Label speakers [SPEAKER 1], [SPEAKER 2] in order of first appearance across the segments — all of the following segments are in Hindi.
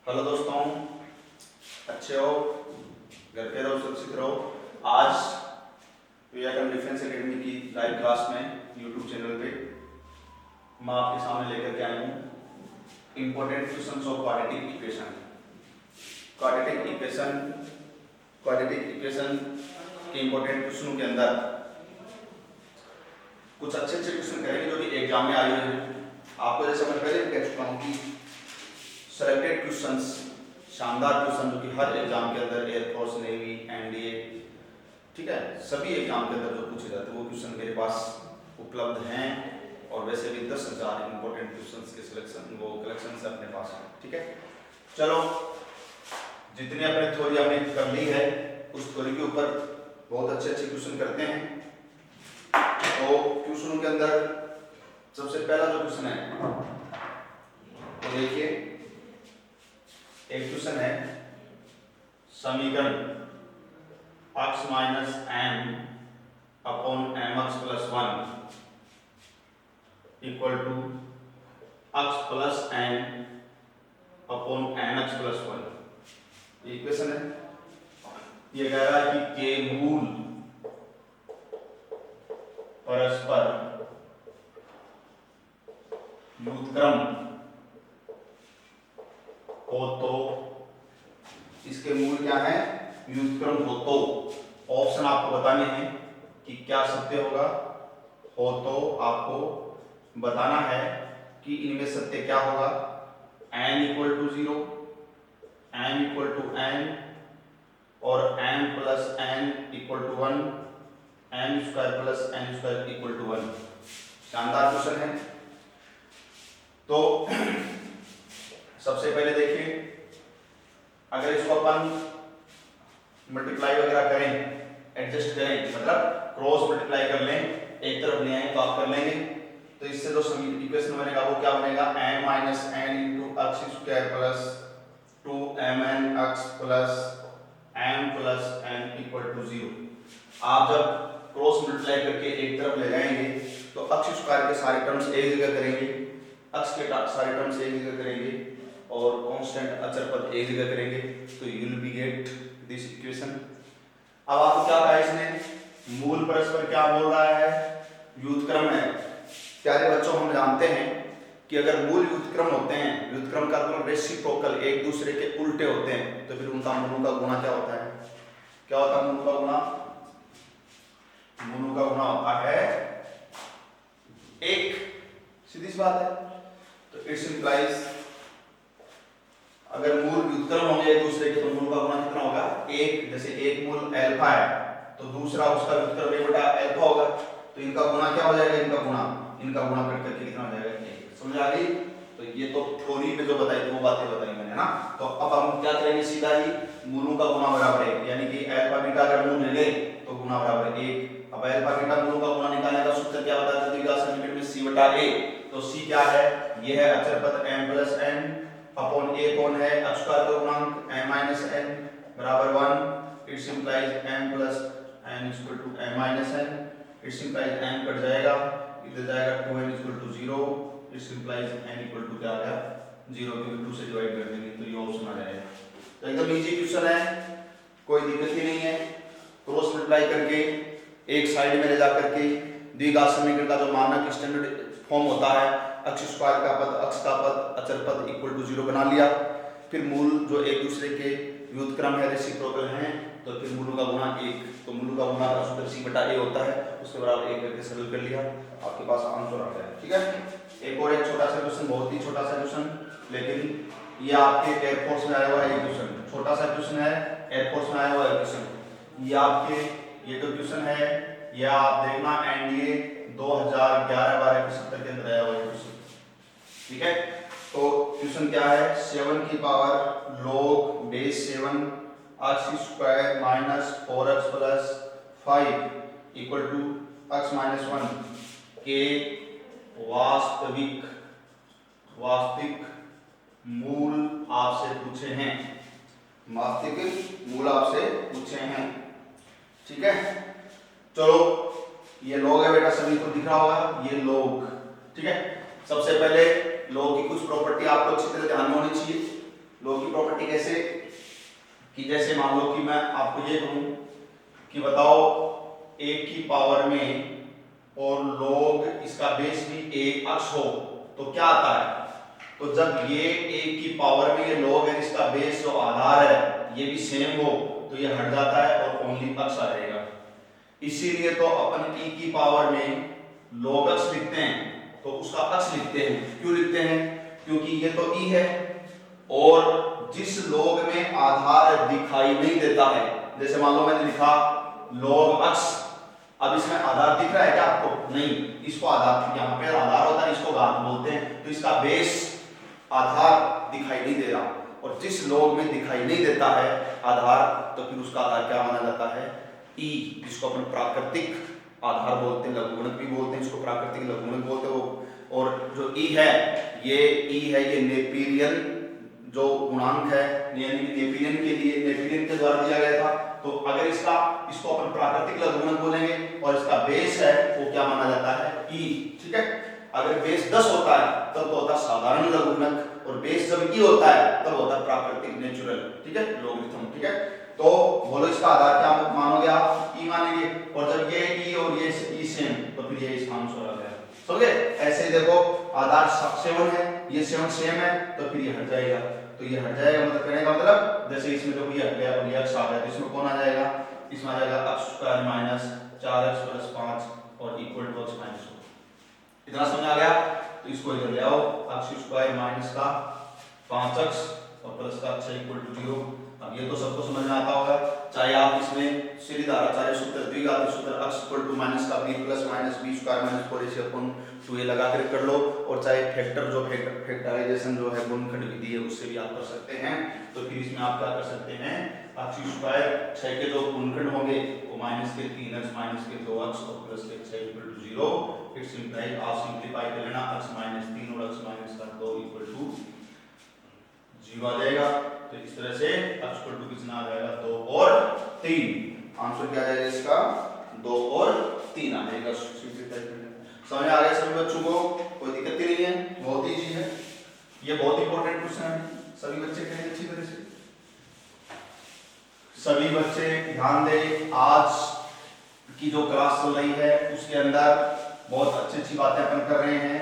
[SPEAKER 1] हेलो दोस्तों, अच्छे हो? घर पे रहो, सुरक्षित रहो। आज व्याकरण डिफेंस एकेडमी की लाइव क्लास में यूट्यूब चैनल पे मैं आपके सामने लेकर के आया हूँ important questions of quadratic equation. Quadratic equation के इंपॉर्टेंट क्वेश्चनों के अंदर कुछ अच्छे क्वेश्चन करेंगे जो कि एग्जाम में आए हुए हैं। आपको जैसे मैं पहले भी कह चुका हूँ कि सेलेक्टेड क्वेश्चंस, शानदार क्वेश्चन जो कि हर एग्जाम के अंदर एयरफोर्स, नेवी, एनडीए, ठीक है, सभी एग्जाम के अंदर जो पूछे जाते हैं वो क्वेश्चन मेरे पास उपलब्ध हैं। और वैसे भी 10,000 इंपॉर्टेंट क्वेश्चंस के कलेक्शन अपने पास है। ठीक है, चलो जितनी अपने थ्योरी हमने कर ली है उस थ्योरी के ऊपर बहुत अच्छे क्वेश्चन करते हैं। तो क्वेश्चनों के अंदर सबसे पहला जो क्वेश्चन है तो देखिए, एक क्वेश्चन है समीकरण x minus M upon M X plus 1 equal to x plus M upon M X plus 1। ये क्वेश्चन है। ये कह रहा है कि के मूल परस्पर व्युत्क्रम हो तो, इसके मूल क्या है? व्युत्क्रम हो तो। ऑप्शन आपको बताने हैं कि क्या सत्य होगा। हो तो आपको बताना है कि इनमें सत्य क्या होगा। n equal to 0, m equal to n और m plus n equal to 1, m square plus n square equal to 1। शानदार क्वेश्चन है। तो सबसे पहले देखिए, अगर इसको अपन मल्टीप्लाई वगैरह करें, एडजस्ट करें, मतलब क्रॉस मल्टीप्लाई कर लें, एक तरफ ले आए तो आप कर लेंगे। तो इससे जो इक्वेशन बनेगा वो क्या बनेगा? m minus N into X square plus 2mn x plus m plus n equal to 0। आप जब क्रॉस मल्टीप्लाई करके एक तरफ ले जाएंगे तो x स्क्वायर के सारे टर्म्स एक जगह करेंगे, x के सारे टर्म्स एक जगह करेंगे और कांस्टेंट अचर पद एक जगह करेंगे, तो you will be get this equation. अब आपको क्या कहा इसने? मूल परस्पर क्या बोल रहा है? व्युत्क्रम है। प्यारे बच्चों, हम जानते हैं कि अगर मूल व्युत्क्रम होते हैं, व्युत्क्रम का मतलब रेसिप्रोकल, एक दूसरे के उल्टे होते हैं, तो फिर उनका मूलों का गुणा क्या होता है? क्या होता है मूलों का गुणा? मूलों का गुणा होता है 1। सीधी सी बात है। तो इट्स इंप्लाइज अगर मूल व्युत्क्रम होंगे एक दूसरे के तो मूल का गुणा कितना होगा? 1। जैसे एक मूल अल्फा है तो दूसरा उसका व्युत्क्रम 1 बटा अल्फा होगा, तो इनका गुणा क्या हो जाएगा? इनका गुणा करके कितना हो जाएगा? 1। समझ आ गई? तो ये तो थ्योरी में जो बताई थी वो बातें बताई मैंने, ना। तो अब हम क्या करेंगे? सीधा ही मूलों का गुणा बराबर 1, यानी कि अल्फा बीटा अगर मूल ले गए तो गुणा बराबर 1। अब अल्फा बीटा मूलों का गुणा निकालने का सूत्र क्या बताया था? द्विघात समीकरण में c बटा a। तो c क्या है? ये है अचर पद m plus n upon a कौन है? x स्क्वायर का गुणांक m माइनस n बराबर 1। It's implies m plus n equal to m minus n। It's implies m cut जाएगा, इधर जाएगा 2n equal to 0। It's implies n equal to क्या आ गया? 0, क्योंकि 2 से डिवाइड कर देंगे तो ये ऑप्शन आ जाएगा। तो एकदम इजी क्वेश्चन है, कोई दिक्कत ही नहीं है। क्रॉस मल्टीप्लाई करके एक साइड में ले जा करके द्विघात समीकरण का जो मानक स्टैंडर्ड फॉर्म होता है, x स्क्वायर का पद, x का पद, अचर पद इक्वल टू 0 बना लिया। फिर मूल जो एक दूसरे के व्युत्क्रम है, रेसिप्रोकल हैं, तो फिर मूलों का गुणा 1। तो मूलों का गुणा का सूत्र c बटा a होता है, उसके बराबर 1 करके सरल कर लिया, आपके पास आंसर आ गया। ठीक है, एक और एक छोटा सा क्वेश्चन, बहुत ही छोटा सा क्वेश्चन, लेकिन ये आपके एयरफोर्स में आया हुआ है। क्वेश्चन छोटा सा क्वेश्चन है, एयरफोर्स में आया हुआ है क्वेश्चन। ये आपके ये जो क्वेश्चन है ये आप देखना एनडीए 2011-12 के सत्र के अंदर आया हुआ है क्वेश्चन। ठीक है, तो क्वेश्चन क्या है? 7 की power log base 7 x square minus 4x plus 5 equal to x minus 1 के वास्तविक मूल आपसे पूछे हैं। वास्तविक मूल आपसे पूछे हैं। ठीक है, चलो ये log है बेटा, सभी को दिख रहा होगा ये log। ठीक है, सबसे पहले लॉग की कुछ प्रॉपर्टी आपको अच्छी तरह ध्यान में होनी चाहिए। लॉग की प्रॉपर्टी कि जैसे मान लो कि मैं आपको ये कहूं कि बताओ एक की पावर में और log इसका बेस भी एक अक्ष हो तो क्या आता है। तो जब ये एक की पावर में ये log है, इसका बेस जो आधार है ये भी सेम हो तो ये हट जाता है और ओनली अक्ष आ जाएगा। इसीलिए तो अपन e की पावर में log अक्ष लिखते हैं तो उसका अक्ष लिखते हैं। क्यों लिखते हैं? क्योंकि ये तो e है और जिस log में आधार दिखाई नहीं देता है, जैसे मान लो मैंने लिखा log अक्ष, अब इसमें आधार दिख रहा है क्या आपको? नहीं, इसको आधार, यहाँ पे आधार होता है, इसको घात बोलते हैं, तो इसका बेस आधार दिखाई नहीं दे रहा। और जिस log में दिखाई नहीं देता है आधार तो फिर उसका आधार क्या माना जाता है? e, जिसको अपन प्राकृतिक आधार बोलते हैं, लघुगणक भी बोलते हैं, इसको प्राकृतिक लघुगणक बोलते हैं। और जो e है ये नेपियरियन जो गुणांक है, यानी नेपियरियन के द्वारा दिया गया था। तो अगर इसको अपन प्राकृतिक लघुगणक बोलेंगे और इसका बेस है वो क्या माना जाता है? e, ठीक है। अगर बेस 10 होता है तब तो होता है साधारण लघुगणक, और बेस जब e होता है तब होता है प्राकृतिक नेचुरल, ठीक है, लोगरिथम, ठीक है। तो बोलो इसका आधार क्या मानोगे आप? e मानेंगे, और जब ये e और ये e सेम तो फिर ये इस मान से आ गया, समझे। ऐसे ही देखो आधार 7 है, ये 7 सेम है तो फिर ये हट जाएगा, तो ये हट जाएगा मतलब कहने का मतलब जैसे इसमें देखो ये हट गया और ये अक्ष आ गया, तो इसमें कौन आ जाएगा? इसमें आ जाएगा x square minus 4x plus 5 और इक्वल टू x माइनस 1। इतना समझ आ गया? तो इसको इधर ले आओ, x स्क्वायर माइनस का 5x और प्लस का 6 इक्वल टू 0। अब ये तो सबको समझ में आता होगा, चाहे आप इसमें सीधीधारा, चाहे सूत्र द्विघाती सूत्र x इक्वल टू माइनस का b plus minus b square minus 4ac upon 2a लगा कर लो, और चाहे फैक्टर जो फैक्टराइजेशन जो है गुणनखंड विधि है उससे भी आप कर सकते हैं। तो फिर इसमें आप क्या कर सकते हैं? x स्क्वायर 6 के जो गुणनखंड होंगे वो माइनस के 3x माइनस के 2x और प्लस के 6 इक्वल टू 0। फिर सिंप्लाई आप सिंप्लीफाई कर लेना, x माइनस 3 और x माइनस का 2 इक्वल टू 0 आ जाएगा। तो इस तरह से x इक्वल टू कितना आ जाएगा? 2 और 3। आंसर क्या आ जाएगा इसका? 2 और 3 आ जाएगा। समझ आ गया सभी बच्चों को? कोई दिक्कत नहीं है, बहुत इजी है, ये बहुत इंपॉर्टेंट क्वेश्चन है, सभी बच्चे करेंगे अच्छी तरह से। सभी बच्चे ध्यान दें, आज की जो क्लास चल रही है उसके अंदर बहुत अच्छी बातें अपन कर रहे हैं,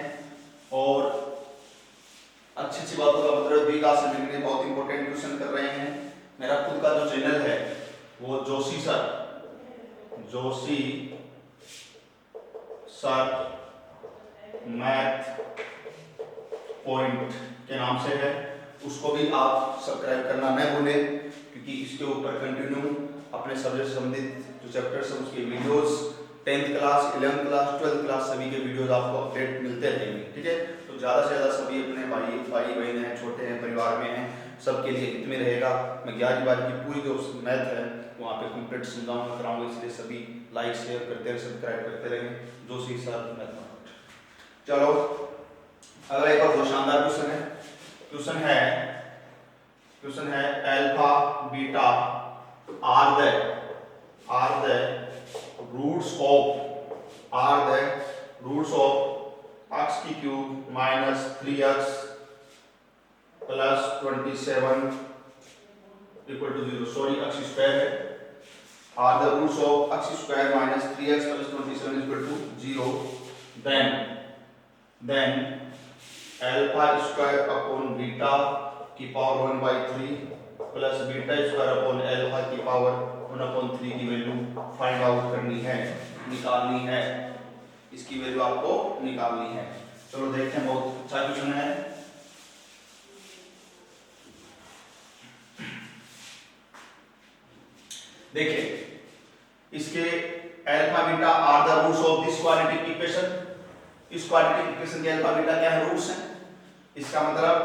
[SPEAKER 1] और अच्छी बातों का मतलब विकास से मिलने बहुत इंपॉर्टेंट क्वेश्चन कर रहे हैं। मेरा खुद का जो चैनल है वो जोशी सर मैथ पॉइंट के नाम से है, उसको भी आप सब्सक्राइब करना न भूलें, क्योंकि इसके ऊपर कंटिन्यू अपने सब्जेक्ट से संबंधित जो चैप्टर्स हैं उसके videos 10th class, 11th class, 12th class सभी के वीडियोस आपको अपडेट मिलते रहेंगे, ठीक है। तो ज़्यादा से ज़्यादा सभी अपने भाई बहन हैं, छोटे हैं, परिवार में हैं, सबके लिए हित में रहेगा। मैं 11वीं 12वीं की पूरी जो मैथ है वहाँ पे कंप्लीट समझाऊंगा, कराऊंगा, इसलिए सभी लाइक शेयर करते रहे, सब्सक्राइब करते रहें। Joshi sir math. चलो अगला एक और बहुत शानदार क्वेश्चन है alpha beta are the roots of x की cube minus 3x plus 27 equal to 0। Sorry, x square है। Are the roots of x square minus 3x plus 27 equal to 0, then alpha square upon beta की power 1/3 plus beta square upon alpha की पावर 1/3 की वैल्यू फाइंड आउट करनी है, निकालनी है। इसकी वैल्यू आपको निकालनी है। चलो देखते हैं, बहुत अच्छा क्वेश्चन है। देखिए इसके alpha beta are the roots of this quadratic equation. इस क्वाड्रेटिक इक्वेशन के अल्फा बीटा क्या है? रूट्स हैं। इसका मतलब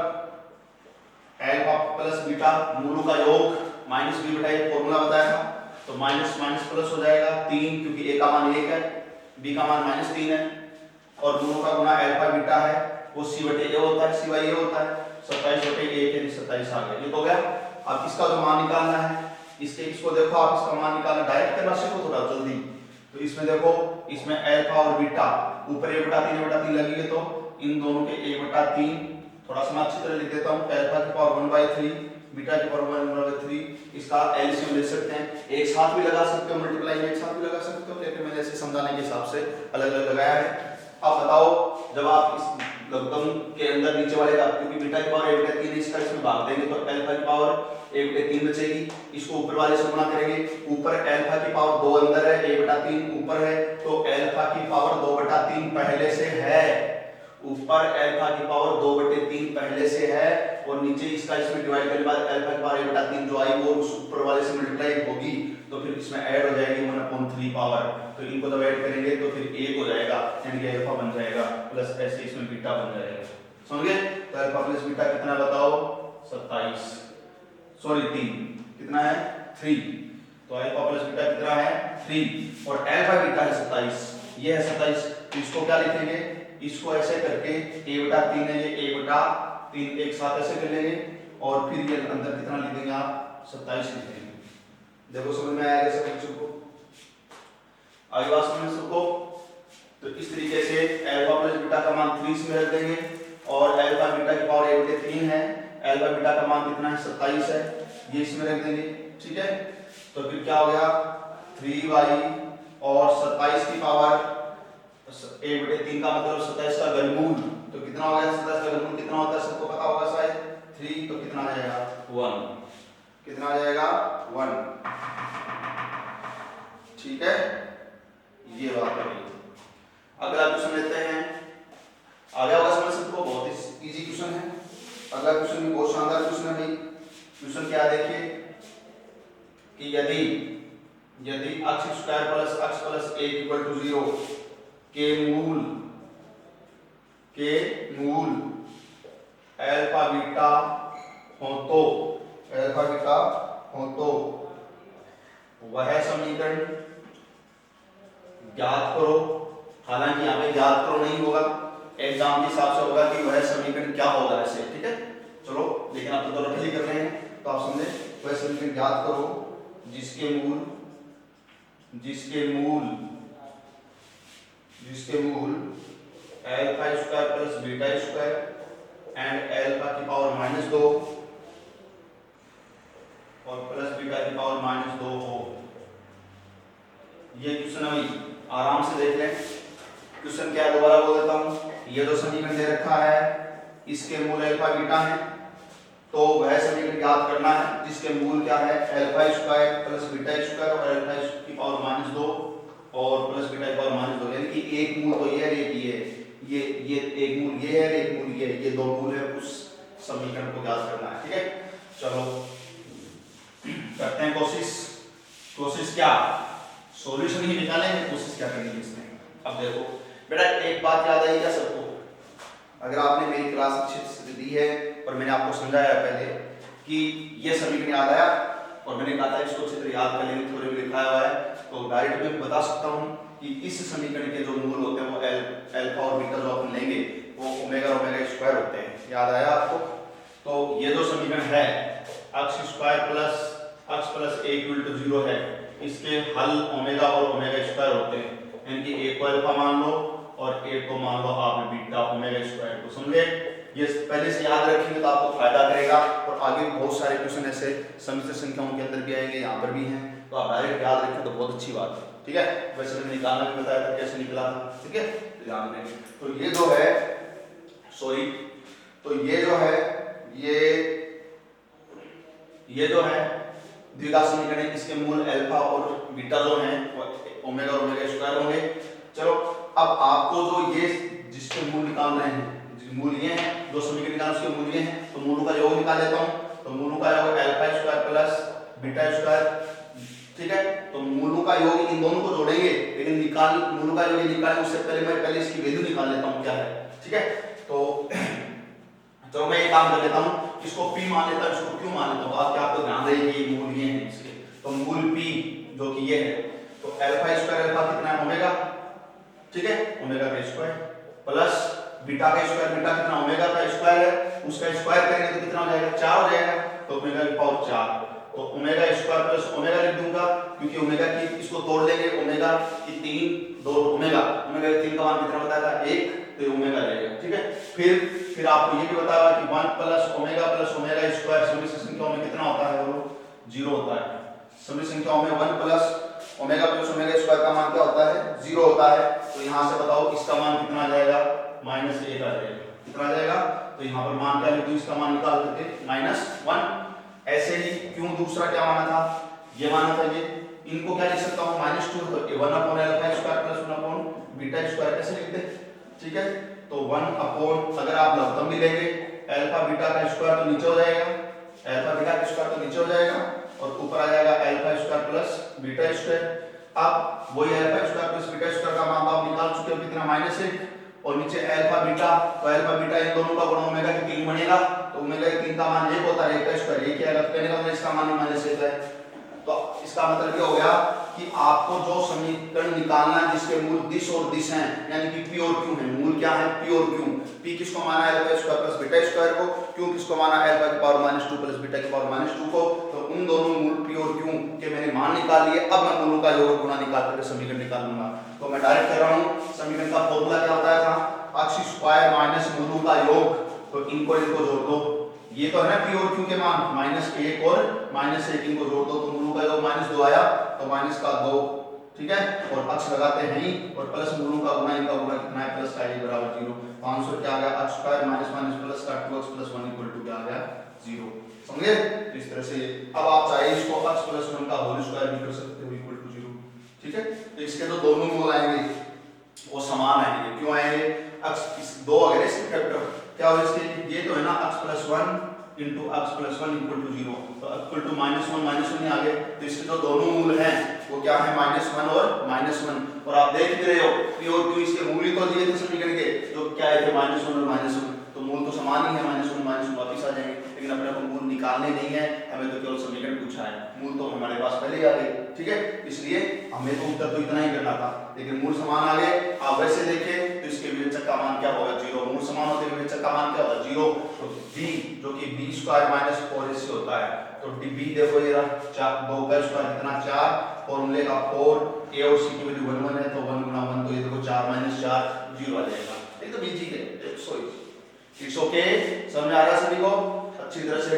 [SPEAKER 1] अल्फा प्लस बीटा मूलों का योग माइनस बी बटा ए फॉर्मूला बताया था, तो माइनस माइनस प्लस हो जाएगा 3, क्योंकि ए का मान 1 है, बी का मान -3 है, और दोनों का गुणा अल्फा बीटा है वो सी बटे ए होता है, सी बाई ए होता है। 27 बटे 1 यानी 27 आ गया, ये तो हो गया। अब इसका जो मान निकालना है, इसको देखो आप, इसका मान निकालना डायरेक्ट करना सीखो थोड़ा जल्दी। तो इसमें देखो, इसमें अल्फा और बीटा ऊपर a बटा 3 लगी है, तो इन दोनों के a बटा 3 थोड़ा सा मैं अच्छी तरह लिख देता हूँ, अल्फा की पावर 1/3 बीटा की पावर 1/3, इसका एलसीएम ले सकते हैं, एक साथ भी लगा सकते हो, मल्टीप्लाई में एक साथ भी लगा सकते हो, लेकिन मैंने ऐसे समझाने के हिसाब से अलग अलग लगाया है। अब बताओ जब आप इस लघुत्तम के अंदर नीचे वाले का, क्योंकि बीटा की पावर 1/3 इसका इसमें भाग देंगे तो अल्फा की पावर 1/3 बचेगी, इसको ऊपर वाले से गुणा करेंगे, ऊपर अल्फा की पावर 2 अंदर है, 1/3 ऊपर है, तो अल्फा की पावर 2/3 पहले से है, ऊपर अल्फा की पावर 2/3 पहले से है, और नीचे इसका इसमें डिवाइड करने के बाद अल्फा की पावर 1/3 जो आई वो उस ऊपर वाले से मल्टीप्लाई होगी, तो फिर इसमें ऐड हो जाएगी 1/3 पावर, तो इनको जब ऐड करेंगे तो फिर 1 हो जाएगा, यानी कि अल्फा बन जाएगा, प्लस ऐसे इसमें बीटा बन जाएगा। समझ गए? तो अल्फा प्लस बीटा कितना बताओ? 27, सॉरी 3, कितना है? 3, तो अल्फा प्लस बीटा कितना है? 3, और अल्फा बीटा है 27, ये है 27, तो इसको क्या लिखेंगे? इसको ऐसे करके a/3 है, ये a/3 एक साथ ऐसे कर लेंगे, और फिर ये अंदर कितना लिख देंगे आप? 27 लिख देंगे। देखो समझ में आएगा सब बच्चों को? आगे बात समझ सबको? तो इस तरीके से अल्फा प्लस बीटा का मान 3 इसमें रख देंगे, और अल्फा बीटा की पावर 1/3 है, अल्फा बीटा का मान कितना है? 27 है, ये इसमें रख देंगे। ठीक है, तो फिर क्या हो गया? 3y और 27 की पावर 1/3 का मतलब 27 का घनमूल, तो कितना हो गया? 27 का घनमूल कितना होता है सबको पता होगा शायद, 3, तो कितना आ जाएगा? 1, कितना आ जाएगा? 1। ठीक है, ये बात है। अगला क्वेश्चन लेते हैं, आ गया होगा समझ सबको? बहुत ही इजी क्वेश्चन है। अगला क्वेश्चन भी बहुत शानदार क्वेश्चन है भाई। क्वेश्चन क्या देखिए कि यदि x² plus x plus 1 equal to 0 के मूल अल्फा बीटा हो तो वह समीकरण ज्ञात करो। हालांकि यहाँ पे ज्ञात करो नहीं होगा, एग्जाम के हिसाब से होगा कि वह समीकरण क्या होगा ऐसे। ठीक है, चलो, लेकिन आप तो रट ही कर रहे हैं तो आप समझे, वह समीकरण ज्ञात करो जिसके मूल अल्फा² प्लस बीटा² एंड अल्फा की पावर -2 और प्लस बीटा की पावर -2 हो। ये क्वेश्चन है भाई, आराम से देख लें। क्वेश्चन क्या है दोबारा बोल देता हूँ। ये जो समीकरण दे रखा है इसके मूल अल्फा बीटा है, तो वह समीकरण ज्ञात करना है जिसके मूल क्या है? अल्फा² प्लस बीटा² और अल्फा की पावर -2 और प्लस बीटा की पावर -2, यानी कि एक मूल तो ये है, ये एक मूल ये है, एक मूल ये दो मूल है, उस समीकरण को ज्ञात करना है। ठीक है, चलो करते हैं कोशिश क्या? सॉल्यूशन ही निकालेंगे, कोशिश क्या करनी है इसमें। अब देखो बेटा, एक बात याद आई क्या सबको? अगर आपने मेरी क्लास अच्छे से दी है और मैंने आपको समझाया पहले कि ये समीकरण याद आया और मैंने कहा था इसको अच्छी तरह याद कर लेंगे, थोड़े में लिखा हुआ है, तो डायरेक्ट में बता सकता हूँ कि इस समीकरण के जो मूल होते हैं वो अल्फा और बीटा जो अपन लेंगे वो ओमेगा और ओमेगा² होते हैं। याद आया आपको? तो ये जो समीकरण है x² प्लस 1 = 0 है, इसके हल ओमेगा और ओमेगा² होते हैं, यानी कि एक को अल्फा मान लो और एक को मान लो आप बीटा ओमेगा²। तो समझे? ये पहले से याद रखेंगे तो आपको फायदा करेगा, और आगे बहुत सारे क्वेश्चन ऐसे समिश्र संख्याओं के अंदर भी आएंगे, यहाँ पर भी हैं, तो आप डायरेक्ट याद रखें तो बहुत अच्छी बात है। ठीक है, वैसे मैंने निकालना भी बताया था कैसे निकला था। ठीक है, ध्यान दें। तो ये जो है ये जो है द्विघात समीकरण, इसके मूल अल्फा और बीटा जो हैं ओमेगा और ओमेगा² होंगे। चलो, अब आपको जो ये जिसके मूल निकाल रहे हैं, मूल ये हैं, जो समीकरण निकाल उसके मूल ये हैं, तो मूलों का योग निकाल लेता हूं। तो मूलों का योग अल्फा² प्लस बीटा²। ठीक है, तो मूलों का योग इन दोनों को जोड़ेंगे, लेकिन मूलों का योग निकालने उससे पहले इसकी वैल्यू निकाल लेता हूं क्या है। ठीक है, तो चलो मैं एक काम कर लेता हूं, इसको p मान लेता हूं, इसको q मान लेता हूं। आप क्या आपको ध्यान रहे कि मूल ये हैं इसके, तो मूल p जो कि ये है, तो अल्फा² अल्फा कितना है? ओमेगा। ठीक है, ओमेगा का स्क्वायर प्लस बीटा का स्क्वायर, बीटा कितना? ओमेगा का स्क्वायर है, उसका स्क्वायर करेंगे तो कितना हो जाएगा? 4 हो जाएगा, तो ओमेगा की पावर 4, तो ओमेगा² प्लस ओमेगा लिख दूंगा, क्योंकि ओमेगा की इसको तोड़ लेंगे, ओमेगा की 3 2 ओमेगा के 3 का मान कितना बताया था? 1, तो ये ओमेगा रहेगा, ठीक है। फिर आपको ये भी बताया कि 1 प्लस ओमेगा स्क्वायर सभी संख्याओं में कितना होता है, वो 0 होता है। सभी संख्याओं में 1 प्लस ओमेगा स्क्वायर का मान क्या होता है, 0 होता है। तो यहाँ से बताओ इसका मान कितना आ जाएगा, -1 आ जाएगा। कितना आ जाएगा, तो यहाँ पर मान क्या लिख दूं, इसका मान निकाल करके -1। ऐसे ही क्यों दूसरा क्या माना था, ये माना था, ये इनको क्या लिख सकता हूँ -2, तो 1/α स्क्वायर प्लस 1/बीटा स्क्वायर कैसे लिखते, ठीक है। तो 1 अगर आप लघुत्तम भी लेंगे अल्फा बीटा का स्क्वायर तो नीचे हो जाएगा, अल्फा बीटा का स्क्वायर तो नीचे हो जाएगा और ऊपर आ जाएगा alpha square plus beta square. अब वही alpha square plus beta square का मान आप निकाल चुके हो कितना, -1 और नीचे अल्फा बीटा, तो अल्फा बीटा इन दोनों का गुणा ओमेगा की 3 बनेगा, तो ओमेगा की 3 का मान 1 होता है, 1 का स्क्वायर 1 आएगा, तो कहने का मतलब इसका मान -1 है। तो इसका मतलब ये हो गया कि आपको जो समीकरण निकालना है जिसके मूल दिश और दिश हैं, यानी कि p और q है, मूल क्या है p और q। p किसको माना है, alpha square plus beta square को, q किसको माना है, अल्फा की पावर -2 प्लस बीटा की पावर -2 को। तो उन दोनों मूल p और q के मैंने मान निकाल लिए। अब मैं मूलों का योग और गुणा निकाल करके समीकरण निकाल लूंगा। तो मैं डायरेक्ट कर रहा हूं, समीकरण का फॉर्मूला क्या होता था, अक्ष स्क्वायर माइनस मूलों का योग। तो इनको जोड़ दो, ये तो है ना p और q के मान, -1 और -1 इनको जोड़ दो, तो मूलों का योग -2 आया, तो -2, ठीक है। और अक्ष लगाते हैं ही, और प्लस मूलों का गुणा, इनका गुणा कितना है, प्लस का ये बराबर 0। 500 क्या आ गया, अक्ष स्क्वायर माइनस प्लस का 2x प्लस 1 इक्वल टू क्या आ गया, 0। समझे, तो इस तरह से अब आप चाहे इसको अक्ष प्लस 1 का होल स्क्वायर भी कर सकते हो इक्वल टू 0, ठीक है। तो इसके तो दोनों मूल आएंगे वो समान आएंगे, क्यों आएंगे, अक्ष इस दो अगर इसके फैक्टर क्या हो, इसके ये तो है ना अक्ष प्लस 1 इंटू अक्ष प्लस 1 इक्वल टू 0, तो इक्वल टू -1 आ गए। तो इसके जो दोनों मूल हैं वो क्या है, -1 और -1। और आप देख भी रहे हो p और q इसके मूल ही तो दिए थे समीकरण के, जो क्या है थे -1 और -1, तो मूल तो समान ही है, -1 वापस आ जाएंगे। लेकिन अपने को मूल निकालने नहीं है, हमें तो केवल समीकरण पूछा है, मूल तो हमारे पास पहले ही आ गए, ठीक है। इसलिए हमें तो उत्तर तो इतना ही करना था, लेकिन मूल समान आ गए। आप वैसे देखें तो इसके विवेचक का मान क्या होगा, 0। मूल समान होते विवेचक का मान क्या होगा, 0। तो b जो कि b स्क्वायर माइनस 4ac होता है, तो b देखो ये 2 का स्क्वायर कितना 4, फॉर्मूले का 4, a और c की वैल्यू 1 1 है, तो 1 गुना 1 तो ये देखो 4 - 4 0 आ जाएगा। एकदम इजी है, इट्स ओके। समझ आ रहा है सभी को अच्छी तरह से।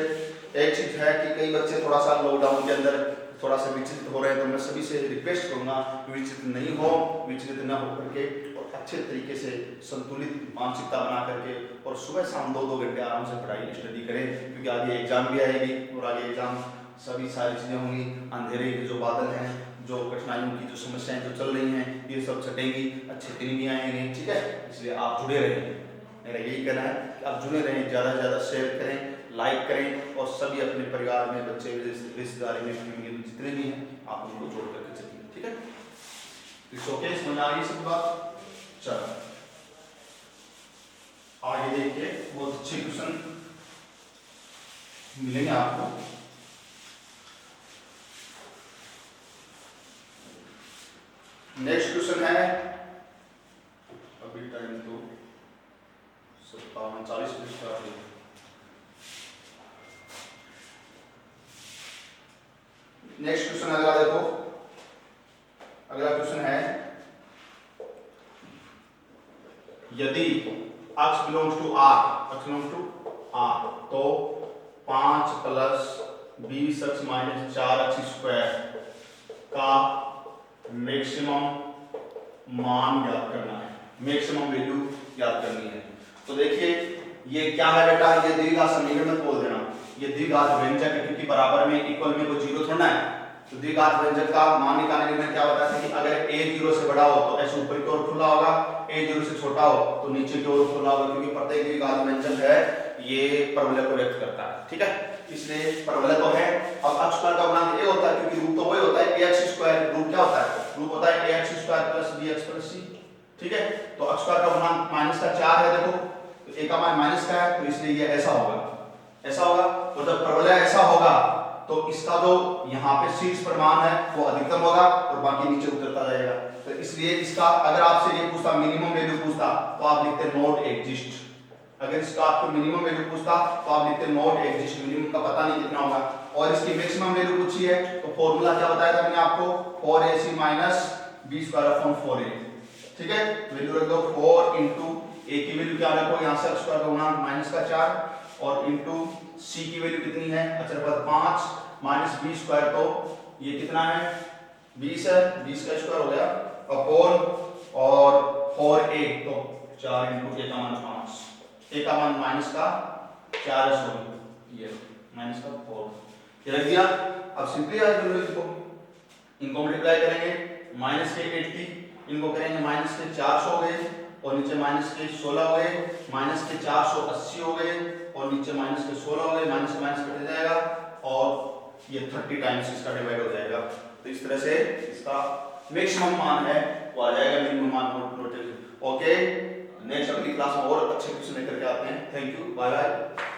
[SPEAKER 1] एक चीज है कि कई बच्चे थोड़ा सा लॉकडाउन के अंदर थोड़ा सा विचलित हो रहे हैं, तो मैं सभी से रिक्वेस्ट करूंगा विचलित नहीं हो, विचलित न हो करके और अच्छे तरीके से संतुलित मानसिकता बना करके और सुबह शाम 2-2 घंटे आराम से पढ़ाई स्टडी करें, क्योंकि आगे एग्जाम भी आएगी और आगे एग्जाम सभी सारी चीजें होंगी। अंधेरे के जो बादल हैं, जो कठिनाइयों की जो समस्याएं जो चल रही हैं, ये सब छटेंगी, अच्छे दिन भी आएंगे, ठीक है। इसलिए आप जुड़े रहें, मेरा यही कहना है कि आप जुड़े रहें, ज़्यादा से ज़्यादा शेयर करें, लाइक करें, और सभी अपने परिवार में बच्चे रिश्तेदारी में फैमिली में जितने भी हैं आप उनको जोड़ करके चलिए, ठीक है। इट्स ओके, समझ आ रही सब बात। चलो आगे देखिए, बहुत अच्छे क्वेश्चन मिलेंगे आपको। नेक्स्ट क्वेश्चन है, अभी टाइम तो 57-40 मिनट का है। नेक्स्ट क्वेश्चन अगला देखो, अगला क्वेश्चन है, यदि x बिलोंग्स टू r, तो 5 plus 20x minus 4x square का मैक्सिमम मान ज्ञात करना है, मैक्सिमम वैल्यू ज्ञात करनी है। तो देखिए ये क्या है बेटा, ये द्विघात समीकरण में बोल देना, ये द्विघात व्यंजक है, क्योंकि बराबर में इक्वल में कोई 0 थोड़ा है। तो द्विघात व्यंजक का मान निकालने के लिए क्या बताया था कि अगर a 0 से बड़ा हो तो ऐसे ऊपर की ओर खुला होगा, a 0 से छोटा हो तो नीचे की ओर खुला होगा, क्योंकि प्रत्येक द्विघात व्यंजक है ये परवलय को व्यक्त करता है, ठीक है। इसलिए परवलय तो है। अब अक्ष स्क्वायर का गुणांक a होता है, क्योंकि रूट तो वही होता है ax स्क्वायर, रूट क्या होता है, रूट होता है ax square plus bx plus c, ठीक है। तो अक्ष स्क्वायर का गुणांक -4 है, देखो तो a का मान माइनस का है, तो इसलिए ये ऐसा होगा, ऐसा होगा। और जब परवलय ऐसा होगा तो इसका जो यहाँ पे शीर्ष पर मान है वो अधिकतम होगा और बाकी नीचे उतरता जाएगा। तो इसलिए इसका अगर आपसे ये पूछता मिनिमम वैल्यू पूछता तो आप लिखते नॉट एग्जिस्ट। अगर इसका आपको मिनिमम वैल्यू पूछता तो आप लिखते नॉट एग्जिस्ट, मिनिमम का पता नहीं कितना होगा। और इसकी मैक्सिमम वैल्यू पूछी है तो फॉर्मूला क्या बताया था मैंने आपको, 4ac minus b square upon 4a, ठीक है। वैल्यू रख दो 4 इंटू ए की वैल्यू क्या रखो यहाँ से स्क्वायर का गुणांक माइनस का 4 और इनटू सी की वैल्यू कितनी है अक्षरपद 5 माइनस बी स्क्वायर तो ये कितना है 20 है 20 का स्क्वायर हो गया अपॉन और 4a तो 4 इनटू a का मान 5 a का मान माइनस का 4 है सॉरी ये माइनस का 4 ये रख दिया। अब सिंपली आज हम लोग इनको मल्टीप्लाई करेंगे माइनस के 80 इनको करेंगे माइनस के 400 हो गए और नीचे माइनस के 16 हो गए माइनस के 480 हो गए और नीचे माइनस के 16 हो गए माइनस से माइनस कट जाएगा और ये 30 टाइम्स इसका डिवाइड हो जाएगा। तो इस तरह से इसका मैक्सिमम मान है वो आ जाएगा मिनिमम मान नोट। ओके नेक्स्ट अगली क्लास में और अच्छे क्वेश्चन लेकर के आते हैं। Thank you bye bye.